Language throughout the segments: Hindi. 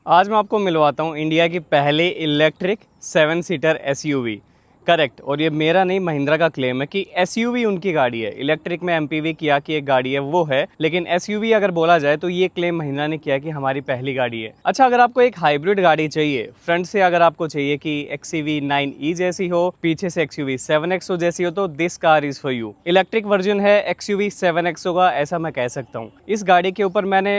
आज मैं आपको मिलवाता हूँ इंडिया की पहली इलेक्ट्रिक 7 सीटर एसयूवी। करेक्ट। और ये मेरा नहीं, महिंद्रा का क्लेम है कि एसयूवी उनकी गाड़ी है। इलेक्ट्रिक में एमपीवी किया की एक गाड़ी है वो है, लेकिन एसयूवी अगर बोला जाए तो ये क्लेम महिंद्रा ने किया कि हमारी पहली गाड़ी है। अच्छा, अगर आपको एक हाइब्रिड गाड़ी चाहिए, फ्रंट से अगर आपको चाहिए कि XUV 9e जैसी हो, पीछे से XUV 7XO जैसी हो, तो this car is for you. Electric version है XUV 7XO का, ऐसा मैं कह सकता हूँ। इस गाड़ी के ऊपर मैंने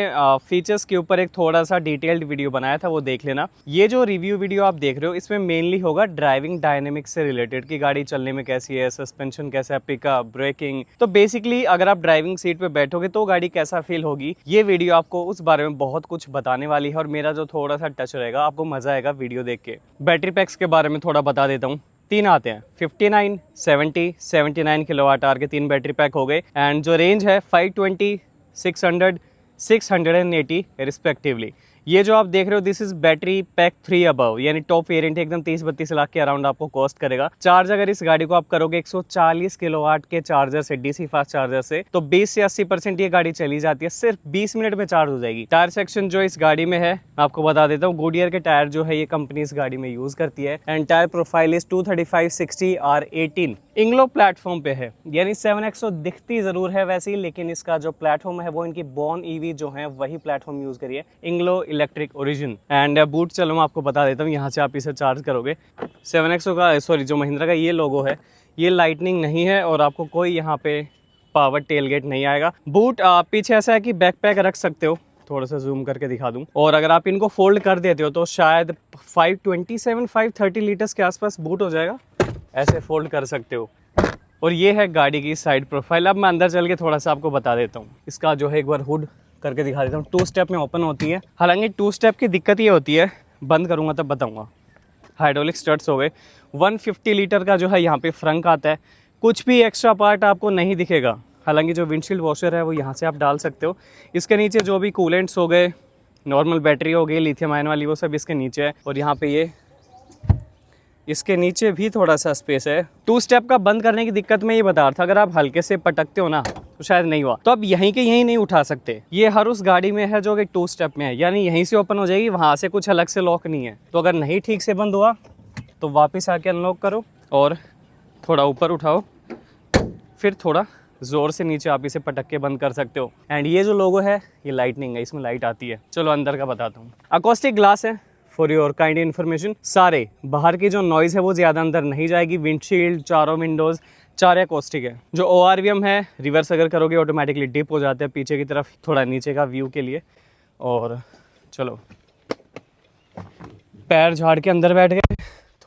फीचर्स के ऊपर एक थोड़ा सा डिटेल्ड वीडियो बनाया था, वो देख लेना। ये जो रिव्यू वीडियो आप देख रहे हो इसमें मेनली होगा ड्राइविंग डायनेमिक्स से रिलेटेड कि गाड़ी चलने में कैसी है, सस्पेंशन कैसा है, पिकअप, ब्रेकिंग। तो बेसिकली अगर आप ड्राइविंग सीट पे बैठोगे तो गाड़ी कैसा फील होगी, ये वीडियो आपको उस बारे में बहुत कुछ बताने वाली है। और मेरा जो थोड़ा सा टच रहेगा, आपको मजा आएगा वीडियो देख के। बैटरी पैक्स के बारे में थोड़ा बता देता हूँ। 3 आते हैं, 59, 70, 79 किलोवाट आवर के 3 बैटरी पैक हो गए। एंड जो रेंज है 520, 600, 680 रिस्पेक्टिवली। ये जो आप देख रहे हो this is battery pack 3 above, यानी टॉप वेरिएंट एकदम 30-32 लाख के अराउंड आपको कॉस्ट करेगा। चार्ज अगर इस गाड़ी को आप करोगे 140 किलोवाट के चार्जर से, डीसी फास्ट चार्जर से, तो 20 से 80% ये गाड़ी चली जाती है, सिर्फ 20 मिनट में चार्ज हो जाएगी। टायर सेक्शन जो इस गाड़ी में है आपको बता देता हूँ। गुडियर के टायर जो है ये कंपनी इस गाड़ी में यूज करती है। And tyre profile is 235/60 R18 INGLO platform पे है, यानी 7XO दिखती जरूर है वैसी, लेकिन इसका जो प्लेटफॉर्म है वो इनकी बॉर्न ईवी जो है वही प्लेटफॉर्म यूज करिए, इंग्लो इलेक्ट्रिक ओरिजिन। एंड बूट चलो मैं आपको बता देता हूँ, यहाँ से आप इसे चार्ज करोगे। 7XO का, सॉरी, जो महिंद्रा का ये लोगो है ये लाइटनिंग नहीं है और आपको कोई यहाँ पे पावर टेलगेट नहीं आएगा। बूट पीछे ऐसा है कि बैकपैक रख सकते हो, थोड़ा सा जूम करके दिखा दूं। और अगर आप इनको फोल्ड कर देते हो तो शायद 527-530 लीटर्स के आसपास बूट हो जाएगा, ऐसे फोल्ड कर सकते हो। और ये है गाड़ी की साइड प्रोफाइल। अब मैं अंदर चल के थोड़ा सा आपको बता देता हूँ। इसका जो है एक बार हुड करके दिखा देता हूँ। 2 स्टेप में ओपन होती है, हालांकि 2 स्टेप की दिक्कत ये होती है, बंद करूँगा तब बताऊँगा। हाइड्रोलिक स्टड्स हो गए। 150 लीटर का जो है यहाँ पे फ्रंक आता है। कुछ भी एक्स्ट्रा पार्ट आपको नहीं दिखेगा, हालांकि जो विंडशील्ड वॉशर है वो यहाँ से आप डाल सकते हो। इसके नीचे जो भी कूलेंट्स हो गए, नॉर्मल बैटरी हो गई लिथियम आयन वाली, वो सब इसके नीचे है। और यहाँ पे ये इसके नीचे भी थोड़ा सा स्पेस है। 2 स्टेप का बंद करने की दिक्कत मैं ये बता रहा था, अगर आप हल्के से पटकते हो ना तो शायद नहीं हुआ, तो आप यहीं के यहीं नहीं उठा सकते। ये हर उस गाड़ी में है जो कि 2 स्टेप में है, यानी यहीं से ओपन हो जाएगी, वहाँ से कुछ अलग से लॉक नहीं है। तो अगर नहीं ठीक से बंद हुआ तो वापस आके अनलॉक करो और थोड़ा ऊपर उठाओ, फिर थोड़ा जोर से नीचे आप इसे पटक के बंद कर सकते हो। एंड ये जो लोगो है ये लाइटनिंग है, इसमें लाइट आती है। चलो अंदर का बताता हूँ। अकोस्टिक ग्लास है फॉर योर काइंड इन्फॉर्मेशन। सारे बाहर की जो नॉइज़ है वो ज़्यादा अंदर नहीं जाएगी। विंडशील्ड, चारों विंडोज़, 4 अकोस्टिक है। जो ORVM है, रिवर्स अगर करोगे ऑटोमेटिकली डिप हो जाते हैं पीछे की तरफ, थोड़ा नीचे का व्यू के लिए। और चलो पैर झाड़ के अंदर बैठ गए,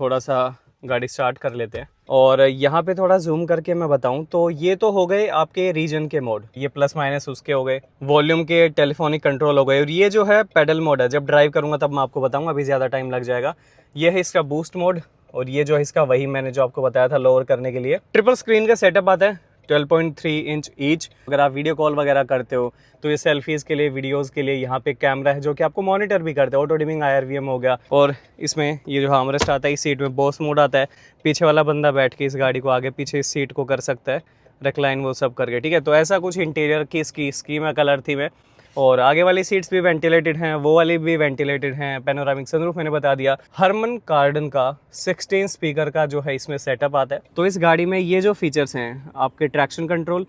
थोड़ा सा गाड़ी स्टार्ट कर लेते हैं। और यहाँ पे थोड़ा जूम करके मैं बताऊँ तो ये तो हो गए आपके रीजन के मोड, ये प्लस माइनस उसके हो गए। वॉल्यूम के टेलीफोनिक कंट्रोल हो गए। और ये जो है पेडल मोड है, जब ड्राइव करूँगा तब मैं आपको बताऊँगा, अभी ज़्यादा टाइम लग जाएगा। ये है इसका बूस्ट मोड। और ये जो है इसका, वही मैंने जो आपको बताया था लोअर करने के लिए। ट्रिपल स्क्रीन का सेटअप आता है, 12.3 इंच ईच। अगर आप वीडियो कॉल वगैरह करते हो तो ये सेल्फीज़ के लिए, वीडियोस के लिए यहाँ पे कैमरा है जो कि आपको मॉनिटर भी करते हैं। ऑटो डिमिंग IRVM हो गया। और इसमें ये जो हार्मरेस्ट आता है, इस सीट में बॉस मोड आता है। पीछे वाला बंदा बैठ के इस गाड़ी को आगे पीछे इस सीट को कर सकता है, रिक्लाइन वो सब करके, ठीक है। तो ऐसा कुछ इंटीरियर की इसकी स्कीम है, कलर थीम है। और आगे वाली सीट्स भी वेंटिलेटेड हैं, वो वाली भी वेंटिलेटेड हैं। पैनोरामिक सनरूफ मैंने बता दिया। हरमन कार्डन का 16 स्पीकर का जो है इसमें सेटअप आता है। तो इस गाड़ी में ये जो फीचर्स हैं, आपके ट्रैक्शन कंट्रोल,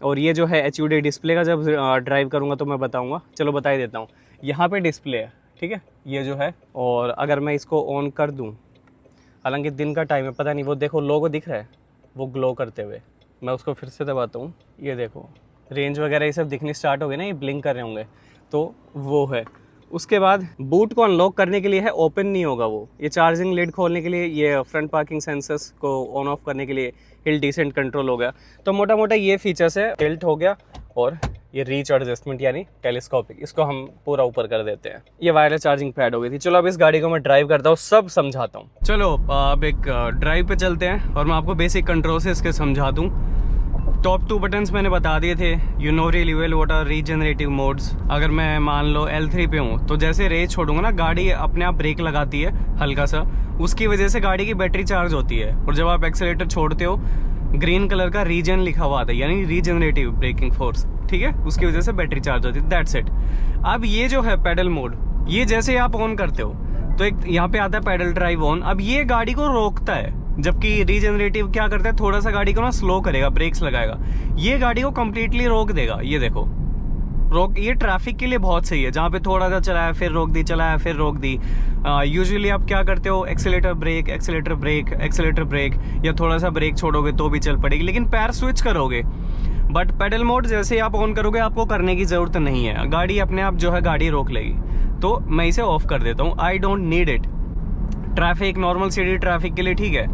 और ये जो है HUD डिस्प्ले का, जब ड्राइव करूँगा तो मैं बताऊँगा। चलो बता ही देता हूँ। यहाँ पे डिस्प्ले है, ठीक है, ये जो है। और अगर मैं इसको ऑन कर दूँ, हालांकि दिन का टाइम है, पता नहीं, वो देखो लोगो दिख रहा है वो ग्लो करते हुए। मैं उसको फिर से दबाता हूँ, ये देखो रेंज वगैरह ये सब दिखने स्टार्ट हो गए ना, ये ब्लिंक कर रहे होंगे, तो वो है। उसके बाद बूट को अनलॉक करने के लिए है, ओपन नहीं होगा वो। ये चार्जिंग लिड खोलने के लिए, ये फ्रंट पार्किंग सेंसर्स को ऑन ऑफ करने के लिए, हिल डिसेंट कंट्रोल हो गया। तो मोटा मोटा ये फीचर्स है। टिल्ट हो गया और ये रीच एडजस्टमेंट यानी टेलीस्कोपिक, इसको हम पूरा ऊपर कर देते हैं। ये वायरलेस चार्जिंग पैड हो गई थी। चलो अब इस गाड़ी को मैं ड्राइव करता हूँ, सब समझाता हूँ। चलो अब एक ड्राइव पे चलते हैं और मैं आपको बेसिक कंट्रोल से इसके समझा दूँ। टॉप 2 बटन्स मैंने बता दिए थे। You know really well what are regenerative modes. अगर मैं मान लो L3 पे हूँ तो जैसे रेस छोड़ूंगा ना, गाड़ी अपने आप ब्रेक लगाती है हल्का सा, उसकी वजह से गाड़ी की बैटरी चार्ज होती है। और जब आप एक्सेलेरेटर छोड़ते हो, ग्रीन कलर का रीजन लिखा हुआ आता है, यानी रीजनरेटिव ब्रेकिंग फोर्स, ठीक है, उसकी वजह से बैटरी चार्ज होती है। That's it. अब ये जो है पेडल मोड, ये जैसे आप ऑन करते हो तो एक यहाँ पे आता है पैडल ड्राइव ऑन। अब ये गाड़ी को रोकता है, जबकि रीजनरेटिव क्या करता है, थोड़ा सा गाड़ी को ना स्लो करेगा, ब्रेक्स लगाएगा। ये गाड़ी को कंप्लीटली रोक देगा। ये देखो रोक, ये ट्रैफिक के लिए बहुत सही है, जहाँ पे थोड़ा सा चलाया फिर रोक दी, चलाया फिर रोक दी। यूजुअली आप क्या करते हो, accelerator brake, accelerator brake, accelerator brake, या थोड़ा सा ब्रेक छोड़ोगे तो भी चल पड़ेगी, लेकिन पैर स्विच करोगे। बट पेडल मोड जैसे आप ऑन करोगे आपको करने की जरूरत नहीं है, गाड़ी अपने आप जो है गाड़ी रोक लेगी। तो मैं इसे ऑफ कर देता हूँ, I don't need it. Traffic, normal city traffic के लिए ठीक है।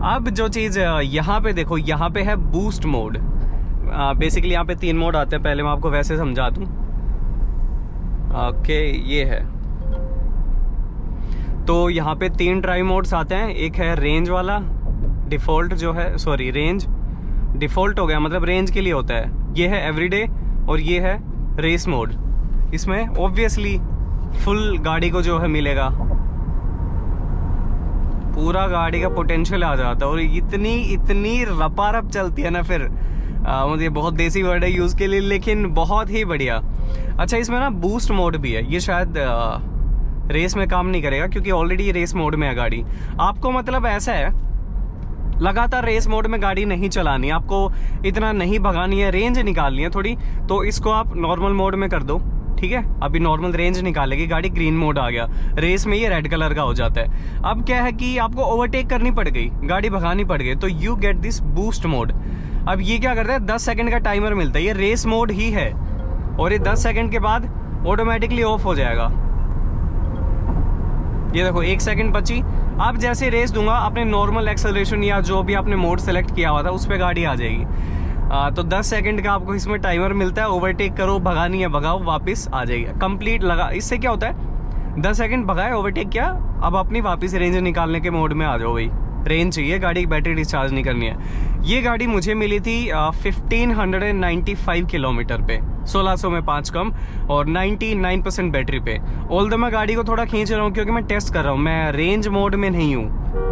अब जो चीज़ यहाँ पे देखो, यहाँ पे है बूस्ट मोड। बेसिकली यहाँ पे 3 मोड आते हैं, पहले मैं आपको वैसे समझा दूँ। ओके, ये है। तो यहाँ पे 3 ड्राइव मोड्स आते हैं। एक है रेंज वाला, डिफ़ॉल्ट जो है, सॉरी रेंज डिफ़ॉल्ट हो गया, मतलब रेंज के लिए होता है। ये है एवरीडे और ये है रेस मोड। इसमें ऑब्वियसली फुल गाड़ी को जो है मिलेगा, पूरा गाड़ी का पोटेंशियल आ जाता है। और इतनी रपारप चलती है ना, फिर मुझे बहुत देसी वर्ड है यूज़ के लिए, लेकिन बहुत ही बढ़िया। अच्छा, इसमें ना बूस्ट मोड भी है। ये शायद रेस में काम नहीं करेगा क्योंकि ऑलरेडी रेस मोड में है गाड़ी। आपको मतलब ऐसा है, लगातार रेस मोड में गाड़ी नहीं चलानी, आपको इतना नहीं भगानी है, रेंज निकालनी है थोड़ी, तो इसको आप नॉर्मल मोड में कर दो, ठीक है। अभी नॉर्मल रेंज निकालेगी गाड़ी, ग्रीन मोड आ गया, रेस में ये रेड कलर का हो जाता है। अब क्या है कि आपको ओवरटेक करनी पड़ गई, गाड़ी भगानी पड़ गई, तो you get this boost mode. अब ये क्या करता है, 10 सेकंड का टाइमर मिलता है, ये रेस मोड ही है, और ये 10 सेकंड के बाद ऑटोमेटिकली ऑफ हो जाएगा। ये देखो 1 सेकंड बची। अब जैसे रेस दूंगा, अपने नॉर्मल एक्सेलरेशन या जो भी आपने मोड सेलेक्ट किया हुआ था उस पर गाड़ी आ जाएगी। तो 10 सेकंड का आपको इसमें टाइमर मिलता है। ओवरटेक करो, भगानी है भगाओ, वापस आ जाएगी कंप्लीट लगा। इससे क्या होता है, 10 सेकंड भगाए, ओवरटेक किया, अब अपनी वापस रेंज निकालने के मोड में आ जाओ भाई। रेंज चाहिए, गाड़ी की बैटरी डिस्चार्ज नहीं करनी है। ये गाड़ी मुझे मिली थी 1595 किलोमीटर पे, 1600 में 5 कम और 99% बैटरी पे। ऑल्दो मैं गाड़ी को थोड़ा खींच रहा हूँ क्योंकि मैं टेस्ट कर रहा हूँ, मैं रेंज मोड में नहीं हूँ।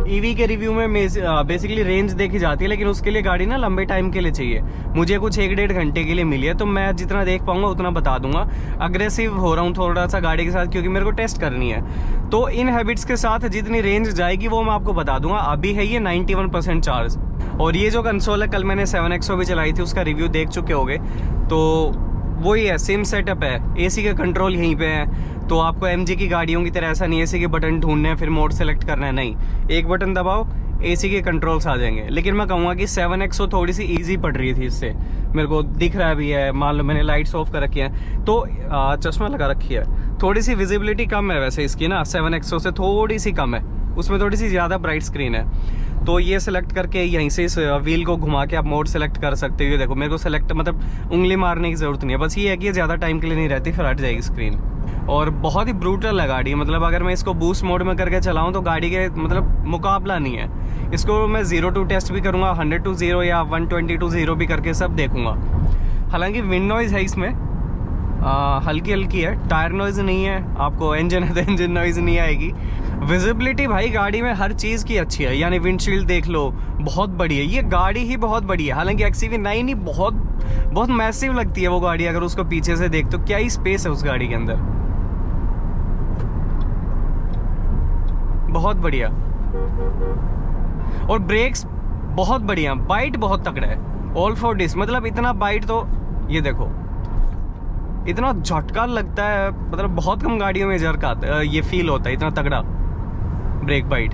ईवी के रिव्यू में बेसिकली रेंज देखी जाती है, लेकिन उसके लिए गाड़ी ना लंबे टाइम के लिए चाहिए। मुझे कुछ 1-1.5 घंटे के लिए मिली है, तो मैं जितना देख पाऊंगा उतना बता दूंगा। अग्रेसिव हो रहा हूँ थोड़ा सा गाड़ी के साथ क्योंकि मेरे को टेस्ट करनी है, तो इन हैबिट्स के साथ जितनी रेंज जाएगी वो मैं आपको बता दूंगा। अभी है ये 91% चार्ज। और ये जो कंसोल है, कल मैंने 7XO भी चलाई थी, उसका रिव्यू देख चुके होगे, तो वही है, सेम सेटअप है। एसी का कंट्रोल यहीं पे है, तो आपको एमजी की गाड़ियों की तरह ऐसा नहीं है एसी के बटन ढूंढने हैं फिर मोड सेलेक्ट करना है, नहीं, एक बटन दबाओ एसी के कंट्रोल्स आ जाएंगे। लेकिन मैं कहूँगा कि 7XO थोड़ी सी इजी पड़ रही थी, इससे मेरे को दिख रहा भी है। मान लो मैंने लाइट्स ऑफ कर रखी है, तो चश्मा लगा रखी है, थोड़ी सी विजिबिलिटी कम है वैसे इसकी ना, 7XO से थोड़ी सी कम है, उसमें थोड़ी सी ज़्यादा ब्राइट स्क्रीन है। तो ये सेलेक्ट करके यहीं से इस व्हील को घुमा के आप मोड सेलेक्ट कर सकते हो। देखो मेरे को सेलेक्ट मतलब उंगली मारने की ज़रूरत नहीं है, बस ये है कि ये ज़्यादा टाइम के लिए नहीं रहती, फिर हट जाएगी स्क्रीन। और बहुत ही ब्रूटल है गाड़ी, मतलब अगर मैं इसको बूस्ट मोड में करके चलाऊँ तो गाड़ी के मतलब मुकाबला नहीं है। इसको मैं 0 to टेस्ट भी करूँगा, 100 to 0 या 120 to 0 भी करके सब देखूँगा। हालांकि विंड नॉइज़ है इसमें, हल्की हल्की है, टायर नॉइज़ नहीं है, आपको इंजन है तो इंजन नॉइज़ नहीं आएगी। विजिबिलिटी भाई गाड़ी में हर चीज़ की अच्छी है, यानी विंडशील्ड देख लो, बहुत बड़ी है, ये गाड़ी ही बहुत बड़ी है। हालांकि XCV9 ही बहुत मैसिव लगती है वो गाड़ी, अगर उसको पीछे से देख तो क्या ही स्पेस है उस गाड़ी के अंदर, बहुत बढ़िया। और ब्रेक्स बहुत बढ़िया, बाइट बहुत तगड़ा है, ऑल फॉर डिस्क, मतलब इतना बाइट तो ये देखो, इतना झटका लगता है, मतलब बहुत कम गाड़ियों में झटका ये फील होता है, इतना तगड़ा ब्रेक बाइट।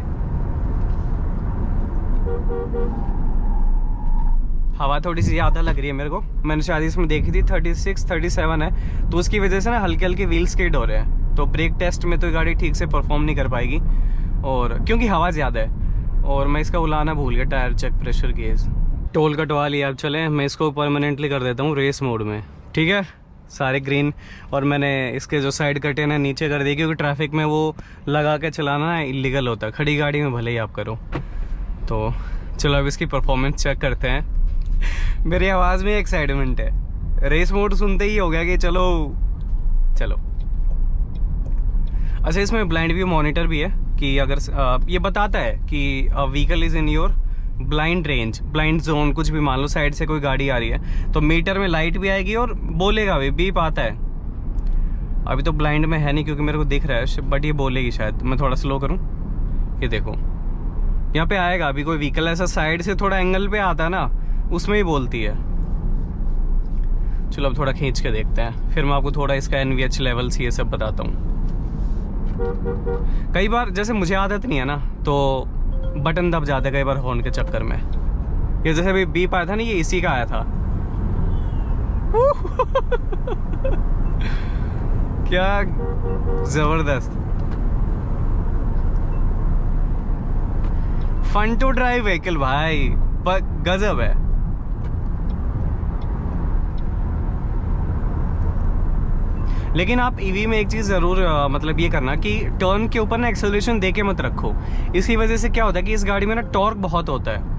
हवा थोड़ी सी ज़्यादा लग रही है मेरे को, मैंने शायद इसमें देखी थी 36-37 है, तो उसकी वजह से ना हल्के हल्के व्हील स्किड हो रहे हैं, तो ब्रेक टेस्ट में तो गाड़ी ठीक से परफॉर्म नहीं कर पाएगी, और क्योंकि हवा ज़्यादा है। और मैं इसका बुलाना भूल गया, tyre check, pressure gauge, toll कटवा लिया। अब चले, मैं इसको परमानेंटली कर देता हूँ रेस मोड में, ठीक है, सारे ग्रीन। और मैंने इसके जो साइड कर्टेन है नीचे कर दिए, क्योंकि ट्रैफिक में वो लगा के चलाना इलीगल होता है, खड़ी गाड़ी में भले ही आप करो। तो चलो अब इसकी परफॉर्मेंस चेक करते हैं। मेरी आवाज़ में एक्साइटमेंट है, रेस मोड सुनते ही हो गया कि चलो चलो। अच्छा, इसमें ब्लाइंड व्यू मॉनिटर भी है कि अगर ये बताता है कि vehicle is in your blind range, blind zone, कुछ भी मान लो साइड से कोई गाड़ी आ रही है तो मीटर में लाइट भी आएगी और बोलेगा भी, बीप आता है। अभी तो ब्लाइंड में है नहीं क्योंकि मेरे को दिख रहा है, बट ये बोलेगी शायद। मैं थोड़ा स्लो करूँ, ये देखो यहाँ पे आएगा। अभी कोई व्हीकल ऐसा साइड से थोड़ा एंगल पे आता है ना, उसमें ही बोलती है। चलो अब थोड़ा खींच के देखते हैं, फिर मैं आपको थोड़ा इसका NVH लेवल्स ये सब बताता हूँ। कई बार जैसे मुझे आदत नहीं है ना, तो बटन दब जाता है कई बार हॉर्न के चक्कर में। ये जैसे अभी बीप आया था ना, ये इसी का आया था। क्या जबरदस्त, फन टू ड्राइव व्हीकल भाई, पर गजब है। लेकिन आप ईवी में एक चीज़ ज़रूर मतलब ये करना कि टर्न के ऊपर ना एक्सेलरेशन दे के मत रखो। इसकी वजह से क्या होता है कि इस गाड़ी में ना टॉर्क बहुत होता है,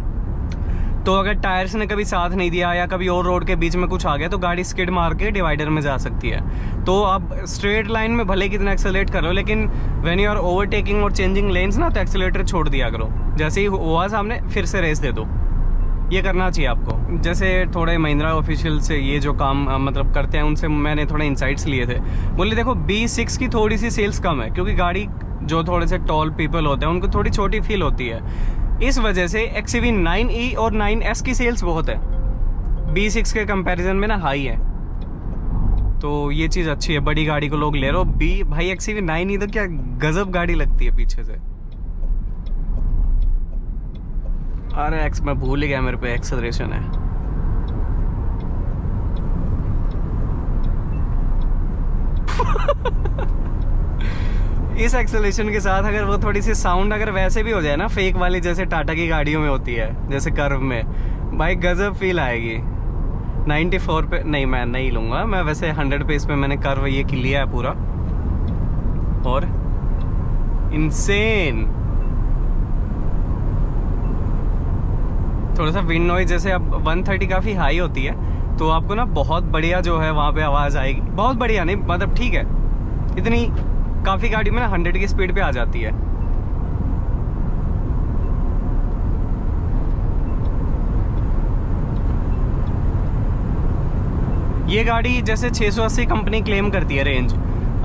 तो अगर टायर्स ने कभी साथ नहीं दिया या कभी और रोड के बीच में कुछ आ गया तो गाड़ी स्किड मार के डिवाइडर में जा सकती है। तो आप स्ट्रेट लाइन में भले कितना एक्सेलरेट करो, लेकिन व्हेन यू आर ओवरटेकिंग और चेंजिंग लेन्स ना, तो एक्सेलरेटर छोड़ दिया करो। जैसे ही हुआ सामने फिर से रेस दे दो, ये करना चाहिए आपको। जैसे थोड़े महिंद्रा ऑफिशियल से ये जो काम मतलब करते हैं, उनसे मैंने थोड़े इंसाइट्स लिए थे। बोले देखो B6 की थोड़ी सी सेल्स कम है, क्योंकि गाड़ी जो थोड़े से टॉल पीपल होते हैं उनको थोड़ी छोटी फील होती है। इस वजह से XUV 9E और 9S की सेल्स बहुत है, B6 के कंपैरिजन में ना हाई है। तो ये चीज़ अच्छी है, बड़ी गाड़ी को लोग ले रहे हो। भाई XUV 9E तो क्या गजब गाड़ी लगती है पीछे से। अरे मैं भूल ही गया, मेरे पे एक्सेलरेशन है। इस एक्सेलरेशन के साथ अगर वो थोड़ी सी साउंड अगर वैसे भी हो जाए ना, फेक वाली जैसे टाटा की गाड़ियों में होती है, जैसे कर्व में, भाई गजब फील आएगी। 94 पे नहीं, मैं नहीं लूँगा, मैं वैसे 100 पे इस पे मैंने कर्व ये लिया है पूरा। और इनसेन थोड़ा सा विंड नॉइज, जैसे अब 130 काफ़ी हाई होती है, तो आपको ना बहुत बढ़िया जो है वहाँ पे आवाज़ आएगी। बहुत बढ़िया नहीं, मतलब ठीक है, इतनी काफ़ी गाड़ी में ना 100 की स्पीड पे आ जाती है। ये गाड़ी जैसे 680 कंपनी क्लेम करती है रेंज,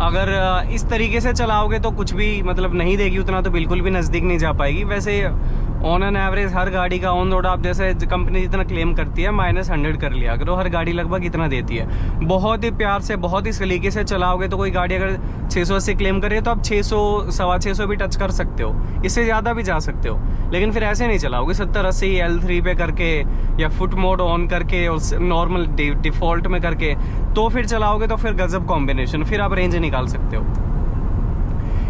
अगर इस तरीके से चलाओगे तो कुछ भी मतलब नहीं देगी उतना, तो बिल्कुल भी नज़दीक नहीं जा पाएगी। वैसे ऑन एन एवरेज हर गाड़ी का ऑन रोड आप जैसे कंपनी जितना क्लेम करती है -100 कर लिया करो, हर गाड़ी लगभग इतना देती है। बहुत ही प्यार से, बहुत ही सलीके से चलाओगे तो कोई गाड़ी अगर 680 क्लेम कर रही है तो आप 600, 625 भी टच कर सकते हो, इससे ज़्यादा भी जा सकते हो। लेकिन फिर ऐसे नहीं चलाओगे 70-80 L3 पे करके या फुट मोड ऑन करके और नॉर्मल डिफ़ॉल्ट में करके, तो फिर चलाओगे तो फिर गजब कॉम्बिनेशन, फिर आप रेंज निकाल सकते हो।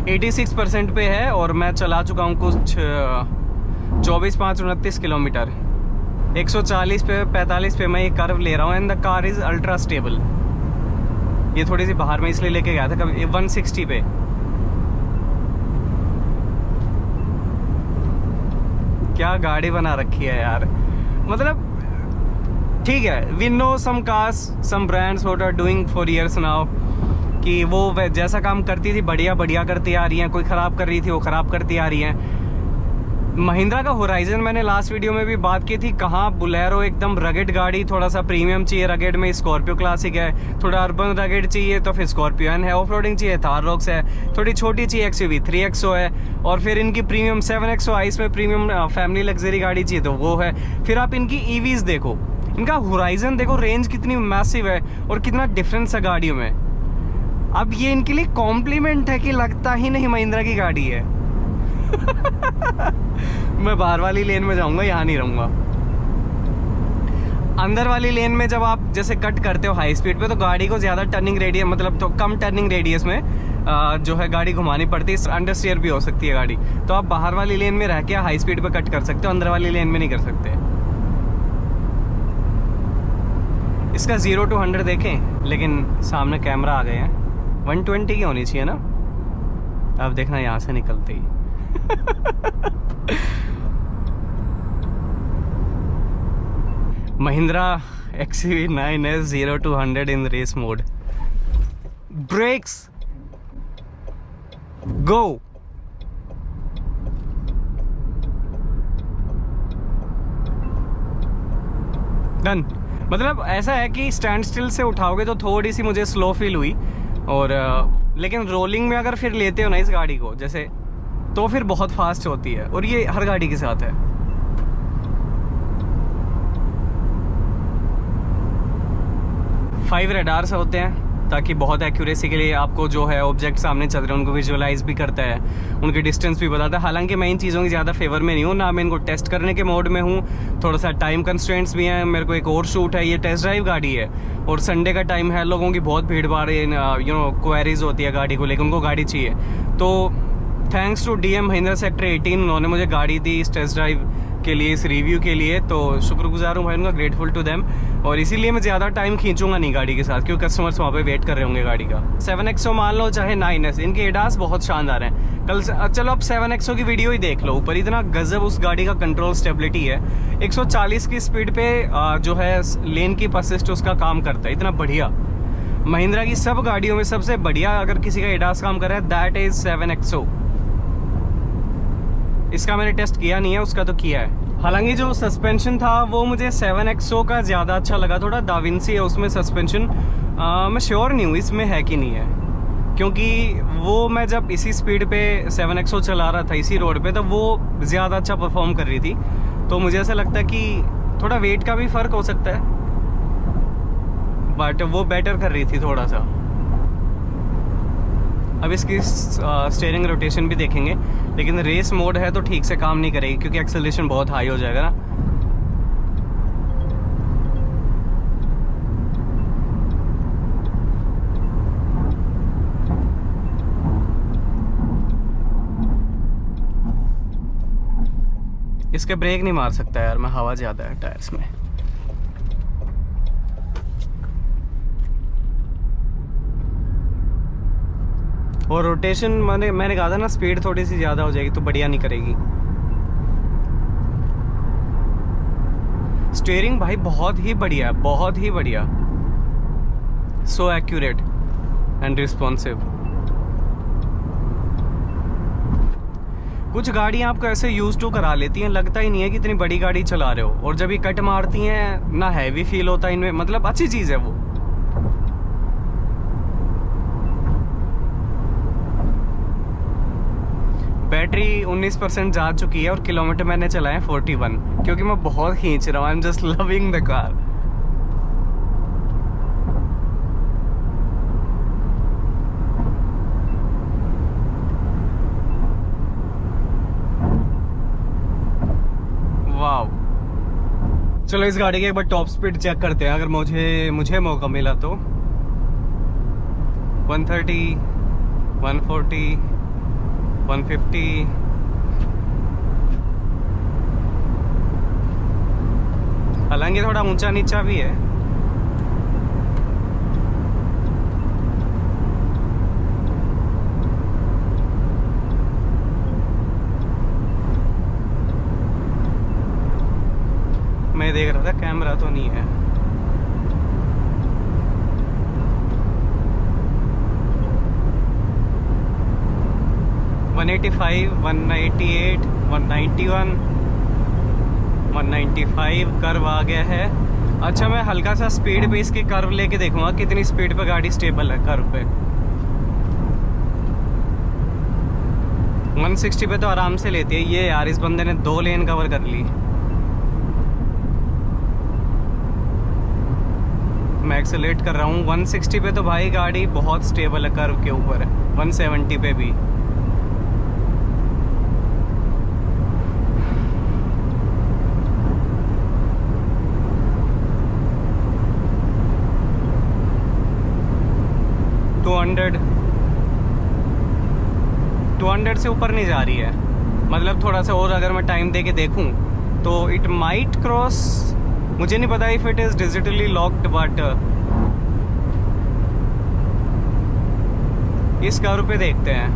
86% पे है और मैं चला चुका हूँ कुछ 24-5-29 किलोमीटर। 140 पे 45 पे मैं ये कर्व ले रहा हूँ and the car is ultra stable. ये थोड़ी सी बाहर में इसलिए लेके गया था, कभी 160 पे। क्या गाड़ी बना रखी है यार, मतलब ठीक है। We know some cars, some brands what are doing for years now, कि वो जैसा काम करती थी बढ़िया बढ़िया करती आ रही हैं, कोई ख़राब कर रही थी वो ख़राब करती आ रही हैं। महिंद्रा का होराइजन मैंने लास्ट वीडियो में भी बात की थी, कहाँ बुलेरो एकदम रगेड गाड़ी, थोड़ा सा प्रीमियम चाहिए रगेड में स्कॉर्पियो क्लासिक है, थोड़ा अर्बन रगेड चाहिए तो फिर स्कॉर्पियो एन है, ऑफ रोडिंग चाहिए थार रॉक्स है, थोड़ी छोटी चाहिए XUV 3XO है, और फिर इनकी प्रीमियम 7XO आई, इसमें प्रीमियम फैमिली लग्जरी गाड़ी चाहिए तो वो है। फिर आप इनकी EVs देखो, इनका होराइजन देखो, रेंज कितनी मैसिव है और कितना डिफरेंस है गाड़ियों में। अब ये इनके लिए कॉम्प्लीमेंट है कि लगता ही नहीं महिंद्रा की गाड़ी है। मैं बाहर वाली लेन में जाऊंगा, यहाँ नहीं रहूंगा। अंदर वाली लेन में जब आप जैसे कट करते हो हाई स्पीड पे, तो गाड़ी को ज़्यादा टर्निंग रेडियस, मतलब तो कम टर्निंग रेडियस में जो है गाड़ी घुमानी पड़ती है, अंडर स्टीयर भी हो सकती है गाड़ी। तो आप बाहर वाली लेन में रह के हाई स्पीड पे कट कर सकते हो, अंदर वाली लेन में नहीं कर सकते। इसका 0 to 100 देखें, लेकिन सामने कैमरा आ गए हैं। 120 की होनी चाहिए ना, अब देखना यहाँ से निकलते ही। Mahindra XUV 9S 0 to 100 in race mode. Brakes. Go. Done. मतलब ऐसा है कि स्टैंड स्टिल से उठाओगे तो थोड़ी सी मुझे स्लो फील हुई, और लेकिन रोलिंग में अगर फिर लेते हो ना इस गाड़ी को जैसे, तो फिर बहुत फास्ट होती है, और ये हर गाड़ी के साथ है। फाइव रडार्स होते हैं ताकि बहुत एक्यूरेसी के लिए आपको जो है ऑब्जेक्ट सामने चल रहे हैं उनको विजुअलाइज भी करता है, उनकी डिस्टेंस भी बताता है। हालांकि मैं इन चीज़ों की ज़्यादा फेवर में नहीं हूँ, ना मैं इनको टेस्ट करने के मोड में हूँ, थोड़ा सा टाइम कंस्ट्रेंट्स भी हैं, मेरे को एक और शूट है, ये टेस्ट ड्राइव गाड़ी है और संडे का टाइम है, लोगों की बहुत भीड़ भाड़ क्वेरीज होती है गाड़ी को लेकर, उनको गाड़ी चाहिए। तो thanks to DM Mahindra sector 18, उन्होंने मुझे गाड़ी दी इस टेस्ट ड्राइव के लिए, इस रिव्यू के लिए, तो शुक्रगुजार हूँ भाई उनका, ग्रेटफुल टू देम। और इसीलिए मैं ज़्यादा टाइम खींचूंगा नहीं गाड़ी के साथ, क्योंकि कस्टमर्स वहाँ पे वेट कर रहे होंगे गाड़ी का। 7XO मान लो चाहे 9S, इनके एडास बहुत शानदार हैं। कल चलो अब 7XO की वीडियो ही देख लो, ऊपर इतना गजब उस गाड़ी का कंट्रोल स्टेबिलिटी है। 140 की स्पीड पे जो है लेन की असिस्ट उसका काम करता है, इतना बढ़िया। महिंद्रा की सब गाड़ियों में सबसे बढ़िया अगर किसी का एडास काम कर रहा है, दैट इज 7XO। इसका मैंने टेस्ट किया नहीं है, उसका तो किया है। हालांकि जो सस्पेंशन था वो मुझे 7XO का ज़्यादा अच्छा लगा, थोड़ा डाविंसी है उसमें सस्पेंशन। मैं श्योर नहीं हूँ इसमें है कि नहीं है, क्योंकि वो मैं जब इसी स्पीड पे 7XO चला रहा था इसी रोड पे, तब वो ज़्यादा अच्छा परफॉर्म कर रही थी। तो मुझे ऐसा लगता है कि थोड़ा वेट का भी फ़र्क हो सकता है, बट वो बेटर कर रही थी थोड़ा सा। अब इसकी स्टीयरिंग रोटेशन भी देखेंगे, लेकिन रेस मोड है तो ठीक से काम नहीं करेगी क्योंकि एक्सेलरेशन बहुत हाई हो जाएगा ना। इसके ब्रेक नहीं मार सकता यार मैं, हवा ज़्यादा है टायर्स में। और रोटेशन मैंने कहा था ना, स्पीड थोड़ी सी ज़्यादा हो जाएगी तो बढ़िया नहीं करेगी। स्टीयरिंग भाई बहुत ही बढ़िया, बहुत ही बढ़िया, सो एक्यूरेट एंड रिस्पॉन्सिव। कुछ गाड़ियाँ आपको ऐसे यूज टू करा लेती हैं, लगता ही नहीं है कि इतनी बड़ी गाड़ी चला रहे हो, और जब ये कट मारती हैं ना हैवी फील होता है इनमें, मतलब अच्छी चीज़ है वो। बैटरी 19% जा चुकी है और किलोमीटर मैंने चलाए 41, क्योंकि मैं बहुत खींच रहा हूँ। I am just loving the car. Wow, चलो इस गाड़ी के एक बार टॉप स्पीड चेक करते हैं, अगर मुझे मौका मिला तो। 130, 140, 150। हालांकि थोड़ा ऊंचा नीचा भी है। मैं देख रहा था कैमरा तो नहीं है। वन 185, 198, 191, 195 कर्व आ गया है। अच्छा मैं हल्का सा स्पीड पे इसकी कर्व लेके देखूंगा कितनी स्पीड पे गाड़ी स्टेबल है कर्व पे। 160 पे तो आराम से लेती है ये यार, इस बंदे ने 2 लेन कवर कर ली। मैं एक्सेलेरेट कर रहा हूँ 160 पे, तो भाई गाड़ी बहुत स्टेबल है कर्व के ऊपर। 170 पे भी। टू हंड्रेड से ऊपर नहीं जा रही है, मतलब थोड़ा सा और अगर मैं टाइम दे के देखूँ तो इट माइट क्रॉस, मुझे नहीं पता if it is digitally locked, but इस कर्व पे देखते हैं।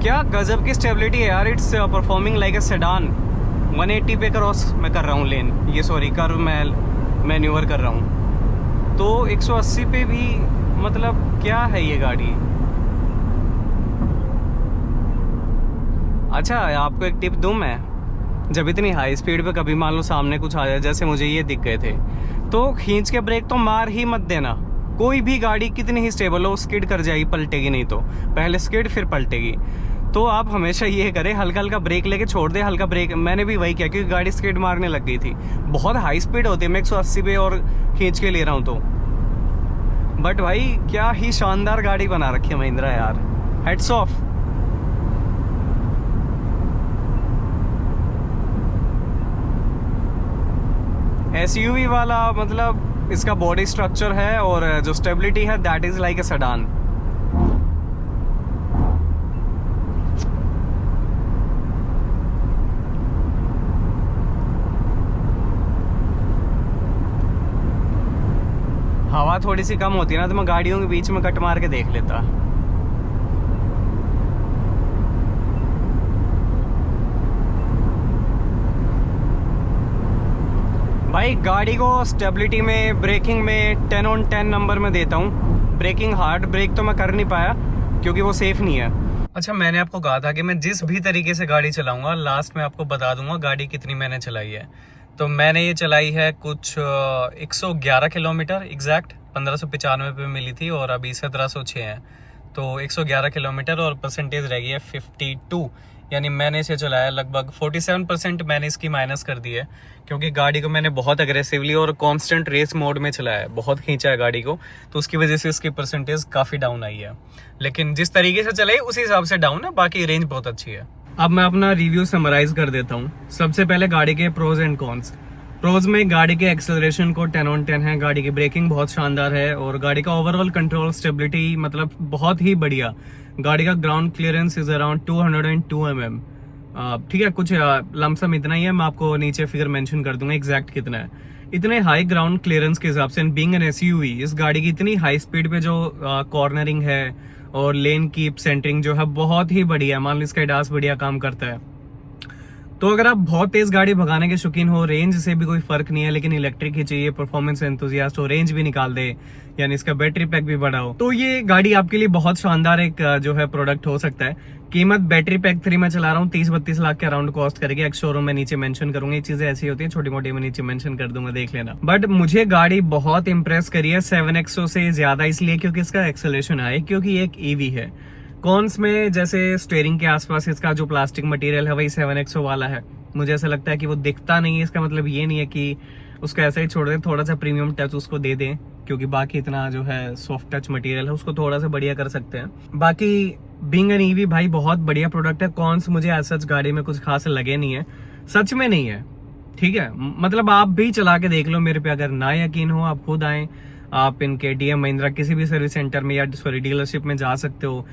क्या गजब की स्टेबिलिटी है यार, it's performing like a sedan. 180 पे क्रॉस मैं कर रहा हूँ लेन, ये सॉरी कर्व मैं मैन्यूवर कर रहा हूँ, तो 180 पे भी, मतलब क्या है ये गाड़ी। अच्छा आपको एक टिप दूँ मैं, जब इतनी हाई स्पीड पे कभी मान लो सामने कुछ आ जाए, जैसे मुझे ये दिख गए थे, तो खींच के ब्रेक तो मार ही मत देना। कोई भी गाड़ी कितनी ही स्टेबल हो स्किड कर जाएगी, पलटेगी नहीं, तो पहले स्किड फिर पलटेगी। तो आप हमेशा ये करें, हल्का हल्का ब्रेक लेके छोड़ दे, हल्का ब्रेक। मैंने भी वही किया क्योंकि गाड़ी स्किड मारने लग गई थी। बहुत हाई स्पीड होती है, मैं 180 पे और खींच के ले रहा हूँ तो। बट भाई क्या ही शानदार गाड़ी बना रखी है महिंद्रा यार, हेड्स ऑफ। एसयूवी वाला मतलब इसका बॉडी स्ट्रक्चर है और जो स्टेबिलिटी है that is like a sedan. हवा थोड़ी सी कम होती है ना तो मैं गाड़ियों के बीच में कट मार के देख लेता। भाई गाड़ी को स्टेबिलिटी में, ब्रेकिंग में 10 on 10 नंबर में देता हूँ। ब्रेकिंग हार्ड ब्रेक तो मैं कर नहीं पाया क्योंकि वो सेफ नहीं है। अच्छा, मैंने आपको कहा था कि मैं जिस भी तरीके से गाड़ी चलाऊंगा लास्ट में आपको बता दूंगा गाड़ी कितनी मैंने चलाई है। तो मैंने ये चलाई है कुछ 111 किलोमीटर एग्जैक्ट, 1595 पे मिली थी और अभी 1706 है, तो 111 किलोमीटर और परसेंटेज रह गई है 52। यानी मैंने इसे चलाया लगभग 47% मैंने इसकी माइनस कर दी है क्योंकि गाड़ी को मैंने बहुत अग्रेसिवली और कांस्टेंट रेस मोड में चलाया है, बहुत खींचा है गाड़ी को, तो उसकी वजह से इसकी परसेंटेज काफ़ी डाउन आई है। लेकिन जिस तरीके से चलाई उसी हिसाब से डाउन है, बाकी रेंज बहुत अच्छी है। अब मैं अपना रिव्यू समराइज कर देता हूँ। सबसे पहले गाड़ी के प्रोज एंड कॉन्स। प्रोज में गाड़ी के एक्सेलरेशन को 10 on 10 है, गाड़ी की ब्रेकिंग बहुत शानदार है और गाड़ी का ओवरऑल कंट्रोल स्टेबिलिटी मतलब बहुत ही बढ़िया। गाड़ी का ground clearance is around 202 mm। ठीक है, कुछ लमसम इतना ही है, मैं आपको नीचे फिगर मेंशन कर दूंगा एग्जैक्ट कितना है। इतने हाई ग्राउंड क्लियरेंस के हिसाब से बीइंग एन एसयूवी, इस गाड़ी की इतनी हाई स्पीड पे जो कॉर्नरिंग है और लेन कीप सेंटरिंग जो है बहुत ही बढ़िया। मान लो इसका एडास बढ़िया काम करता है। तो अगर आप बहुत तेज गाड़ी भगाने के शौकीन हो, रेंज से भी कोई फर्क नहीं है, लेकिन इलेक्ट्रिक ही चाहिए, परफॉर्मेंस एंथुसियास्ट हो, रेंज भी निकाल दे, यानी इसका बैटरी पैक भी बड़ा हो, तो ये गाड़ी आपके लिए बहुत शानदार एक जो है प्रोडक्ट हो सकता है। कीमत बैटरी पैक 3 में चला रहा हूँ 30-32 लाख के अराउंड कॉस्ट करेगी। एक शोरूम में नीचे मेंशन करूंगा, ये चीजें ऐसी होती है छोटी मोटी, मैं नीचे मेंशन कर दूंगा, देख लेना। बट मुझे गाड़ी बहुत इंप्रेस करी है 7XO से ज्यादा, इसलिए क्योंकि इसका एक्सेलरेशन है, क्योंकि एक ईवी है। कॉन्स में जैसे स्टीयरिंग के आसपास इसका जो प्लास्टिक मटेरियल है वही 7XO वाला है। मुझे ऐसा लगता है कि वो दिखता नहीं है, इसका मतलब ये नहीं है कि उसको ऐसा ही छोड़ दें, थोड़ा सा प्रीमियम टच उसको दे दें, क्योंकि बाकी इतना जो है सॉफ्ट टच मटेरियल है उसको थोड़ा सा बढ़िया कर सकते हैं। बाकी बीइंग एन ईवी भाई बहुत बढ़िया प्रोडक्ट है। कॉन्स मुझे ऐसा गाड़ी में कुछ खास लगे नहीं है, सच में नहीं है, ठीक है। मतलब आप भी चला के देख लो मेरे पे, अगर ना यकीन हो आप खुद आए, आप इनके डीएम महिंद्रा किसी भी सर्विस सेंटर में या डीलरशिप में जा सकते हो।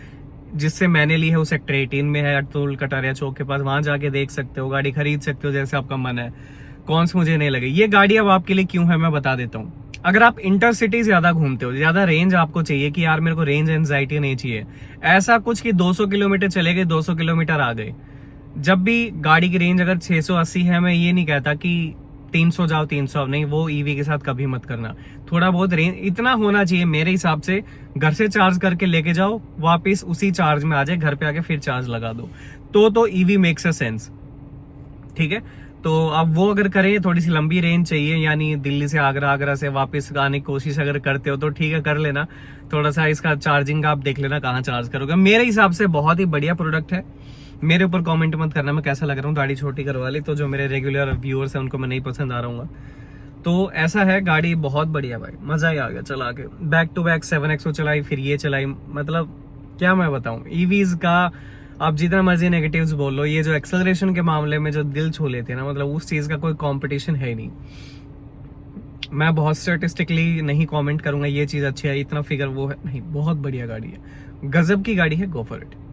जिससे मैंने ली है वो सेक्टर 18 में है, अटूल कटारिया चौक के पास, वहां जाके देख सकते हो, गाड़ी खरीद सकते हो जैसे आपका मन है। कॉन्स मुझे नहीं लगे। ये गाड़ी अब आपके लिए क्यों है मैं बता देता हूँ। अगर आप इंटरसिटी ज्यादा घूमते हो, ज्यादा रेंज आपको चाहिए कि यार मेरे को रेंज एंजाइटी नहीं चाहिए, ऐसा कुछ कि 200 किलोमीटर चले गए, 200 किलोमीटर आ गए। जब भी गाड़ी की रेंज अगर 680 है, मैं ये नहीं कहता कि 300 जाओ 300 नहीं, वो ईवी के साथ कभी मत करना। थोड़ा बहुत रेंज इतना होना चाहिए मेरे हिसाब से, घर से चार्ज करके लेके जाओ, वापस उसी चार्ज में आ जाए, घर पे आके फिर चार्ज लगा दो, तो ईवी मेक्स अ सेंस, ठीक है। तो आप वो अगर करें, थोड़ी सी लंबी रेंज चाहिए, यानी दिल्ली से आगरा, आगरा से वापस आने की कोशिश अगर करते हो तो ठीक है, कर लेना। थोड़ा सा इसका चार्जिंग आप देख लेना कहाँ चार्ज करोगे। मेरे हिसाब से बहुत ही बढ़िया प्रोडक्ट है। मेरे ऊपर कमेंट मत करना मैं कैसा लग रहा हूँ, दाढ़ी छोटी करवा ली तो जो मेरे रेगुलर व्यूअर्स हैं उनको मैं नहीं पसंद आ रहा हूँ। तो ऐसा है, गाड़ी बहुत बढ़िया भाई, मजा ही आ गया चला के। बैक टू बैक 7XO चलाई, फिर ये चलाई, मतलब क्या मैं बताऊं। ईवीज का आप जितना मर्जी नेगेटिव्स बोल लो, ये जो एक्सेलरेशन के मामले में जो दिल छू लेते हैं ना, मतलब उस चीज का कोई कंपटीशन है ही नहीं। मैं बहुत स्टैटिस्टिकली नहीं कमेंट करूंगा ये चीज अच्छी है, इतना फिगर वो है नहीं, बहुत बढ़िया गाड़ी है, गजब की गाड़ी है, गो फॉर इट।